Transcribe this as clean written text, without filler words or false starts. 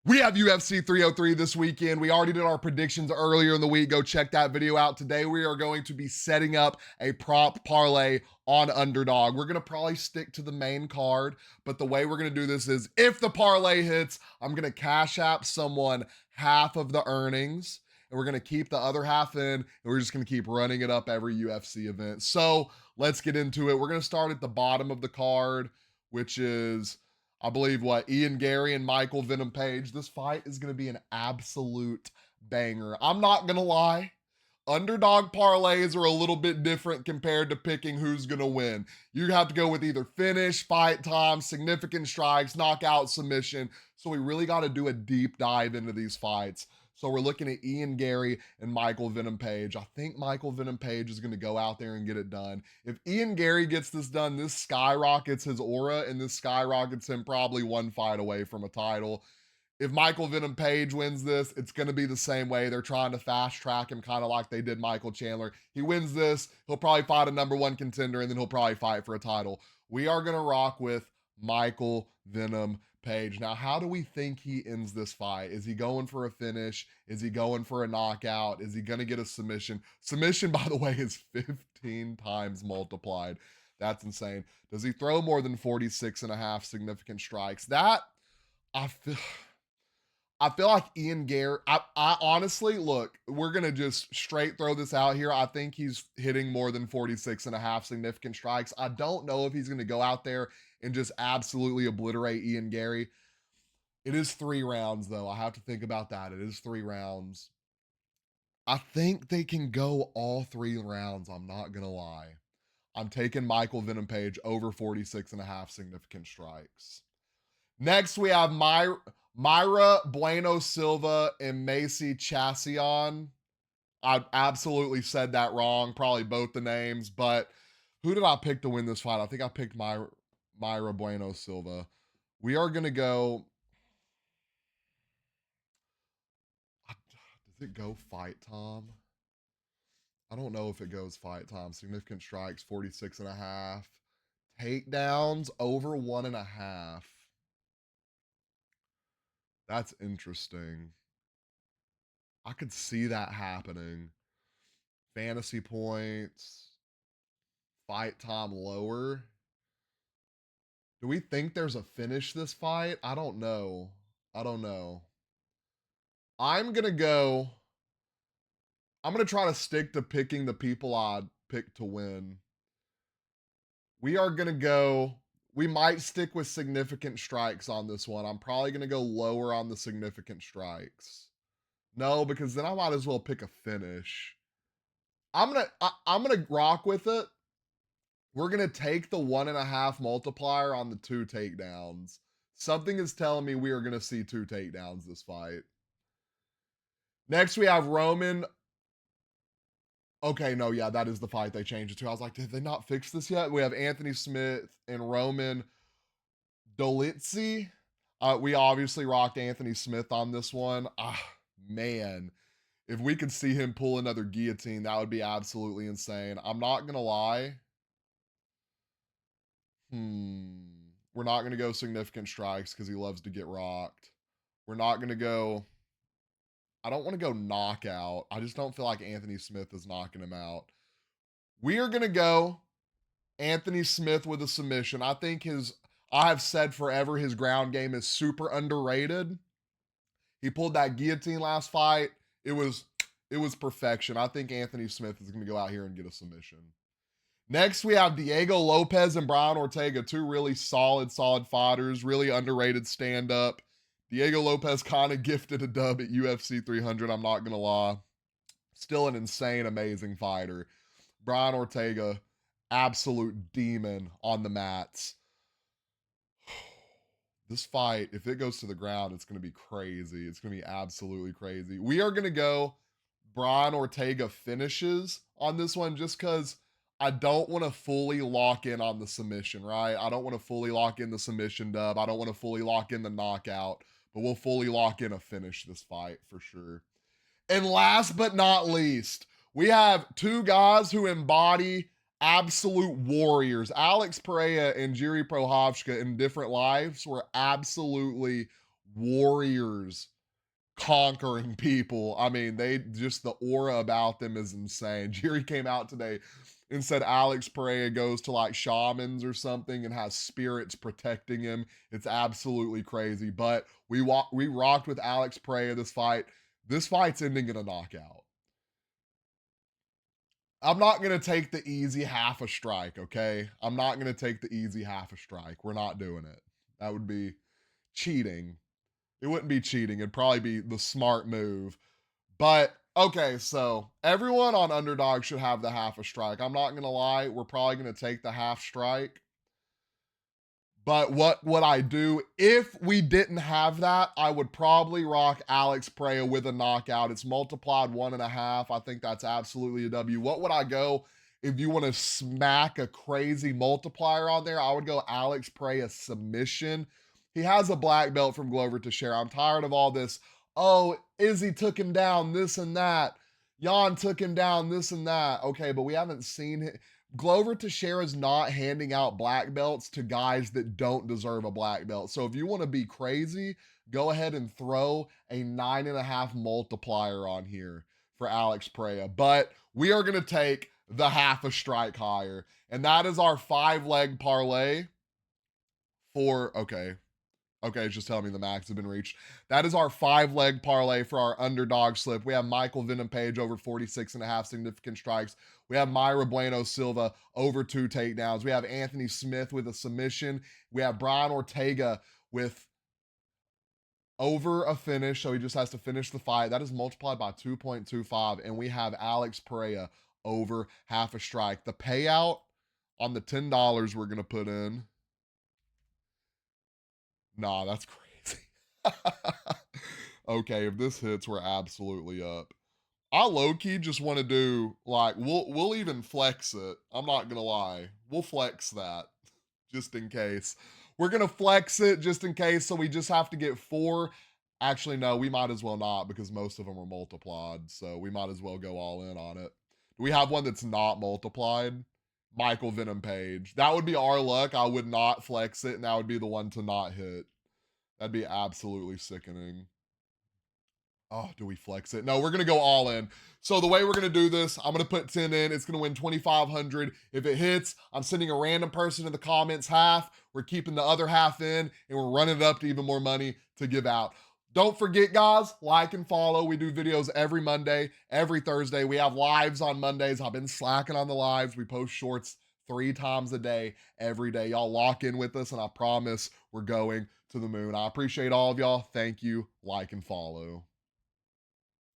We have UFC 303 this weekend. We already did our predictions earlier in the week. Go check that video out. Today, we are going to be setting up a prop parlay on Underdog. We're going to probably stick to the main card, but the way we're going to do this is if the parlay hits, I'm going to cash app someone half of the earnings, and we're going to keep the other half in, and we're just going to keep running it up every UFC event. So let's get into it. We're going to start at the bottom of the card, which is I believe Ian Gary and Michael Venom Page. This fight is going to be an absolute banger. I'm not going to lie. Underdog parlays are a little bit different compared to picking who's going to win. You have to go with either finish, fight time, significant strikes, knockout, submission. So we really got to do a deep dive into these fights. So we're looking at Ian Gary and Michael Venom Page. I think Michael Venom Page is going to go out there and get it done. If Ian Gary gets this done, this skyrockets his aura and this skyrockets him probably one fight away from a title. If Michael Venom Page wins this, it's going to be the same way. They're trying to fast track him kind of like they did Michael Chandler. He wins this, he'll probably fight a number one contender, and then he'll probably fight for a title. We are going to rock with Michael Venom Page. Now, how do we think he ends this fight? Is he going for a finish? Is he going for a knockout? Is he going to get a submission? Submission, by the way, is 15 times multiplied. That's insane. Does he throw more than 46 and a half significant strikes? That, I feel like Ian Gary, I honestly, look, we're going to just straight throw this out here. I think he's hitting more than 46 and a half significant strikes. I don't know if he's going to go out there and just absolutely obliterate Ian Gary. It is 3 rounds, though. I have to think about that. It is 3 rounds. I think they can go all 3 rounds. I'm not going to lie. I'm taking Michael Venom Page over 46 and a half significant strikes. Next, we have Myra Bueno Silva and Macy Chassion. I absolutely said that wrong, probably both the names, but who did I pick to win this fight? I think I picked Myra Bueno Silva. We are going to go. Does it go fight time? I don't know if it goes fight time. Significant strikes, 46 and a half. Takedowns, over 1.5. That's interesting. I could see that happening. Fantasy points, fight time lower. Do we think there's a finish this fight? I don't know. I don't know. I'm going to try to stick to picking the people I'd pick to win. We are going to go, we might stick with significant strikes on this one. I'm probably going to go lower on the significant strikes. No, because then I might as well pick a finish. I'm gonna rock with it. We're gonna take the 1.5 multiplier on the 2 takedowns. Something is telling me we are gonna see 2 takedowns this fight. Next, we have Roman. Okay, no, yeah, that is the fight they changed it to. I was like, did they not fix this yet? We have Anthony Smith and Roman Dolitzy. We obviously rocked Anthony Smith on this one. Man. If we could see him pull another guillotine, that would be absolutely insane. I'm not going to lie. We're not going to go significant strikes because he loves to get rocked. We're not going to go. I don't want to go knockout. I just don't feel like Anthony Smith is knocking him out. We are going to go Anthony Smith with a submission. I think I have said forever, his ground game is super underrated. He pulled that guillotine last fight. It was perfection. I think Anthony Smith is going to go out here and get a submission. Next, we have Diego Lopes and Brian Ortega, 2 really solid fighters, really underrated stand-up. Diego Lopes kind of gifted a dub at UFC 300, I'm not going to lie. Still an insane, amazing fighter. Brian Ortega, absolute demon on the mats. This fight, if it goes to the ground, it's going to be crazy. It's going to be absolutely crazy. We are going to go Brian Ortega finishes on this one just because I don't want to fully lock in on the submission, right? I don't want to fully lock in the submission dub. I don't want to fully lock in the knockout, but we'll fully lock in a finish this fight for sure. And last but not least, we have 2 guys who embody absolute warriors. Alex Pereira and Jiri Prochazka in different lives were absolutely warriors conquering people. I mean, they just, the aura about them is insane. Jerry came out today and said Alex Pereira goes to like shamans or something and has spirits protecting him. It's absolutely crazy. But we rocked with Alex Pereira this fight. This fight's ending in a knockout. I'm not going to take the easy half a strike, okay? I'm not going to take the easy half a strike. We're not doing it. That would be cheating. It wouldn't be cheating. It'd probably be the smart move. But okay, so everyone on Underdog should have the half a strike. I'm not going to lie. We're probably going to take the half strike. But what would I do if we didn't have that? I would probably rock Alex Pereira with a knockout. It's multiplied 1.5. I think that's absolutely a W. What would I go if you want to smack a crazy multiplier on there? I would go Alex Pereira submission. He has a black belt from Glover Teixeira. I'm tired of all this. Oh, Izzy took him down, this and that. Jan took him down, this and that. Okay, but we haven't seen it. Glover Teixeira is not handing out black belts to guys that don't deserve a black belt. So if you want to be crazy, go ahead and throw a 9.5 multiplier on here for Alex Pereira. But we are going to take the half a strike higher. And that is our 5-leg parlay for, okay, it's just telling me the max has been reached. That is our 5-leg parlay for our underdog slip. We have Michael Venom Page over 46.5 significant strikes. We have Myra Bueno Silva over 2 takedowns. We have Anthony Smith with a submission. We have Brian Ortega with over a finish, so he just has to finish the fight. That is multiplied by 2.25. And we have Alex Pereira over half a strike. The payout on the $10 we're going to put in, nah, that's crazy. Okay, if this hits, we're absolutely up. I low-key just want to do, like, we'll even flex it. I'm not gonna lie. We'll flex that just in case. We're gonna flex it just in case, so we just have to get 4. Actually, no, we might as well not because most of them are multiplied, so we might as well go all in on it. Do we have one that's not multiplied? Michael Venom Page. That would be our luck. I would not flex it, and that would be the one to not hit. That'd be absolutely sickening. Oh, do we flex it? No, we're gonna go all in. So the way we're gonna do this, I'm gonna put 10 in. It's gonna win 2,500. If it hits, I'm sending a random person in the comments half. We're keeping the other half in, and we're running it up to even more money to give out. Don't forget, guys, like and follow. We do videos every Monday, every Thursday. We have lives on Mondays. I've been slacking on the lives. We post shorts 3 times a day, every day. Y'all lock in with us, and I promise we're going to the moon. I appreciate all of y'all. Thank you. Like and follow.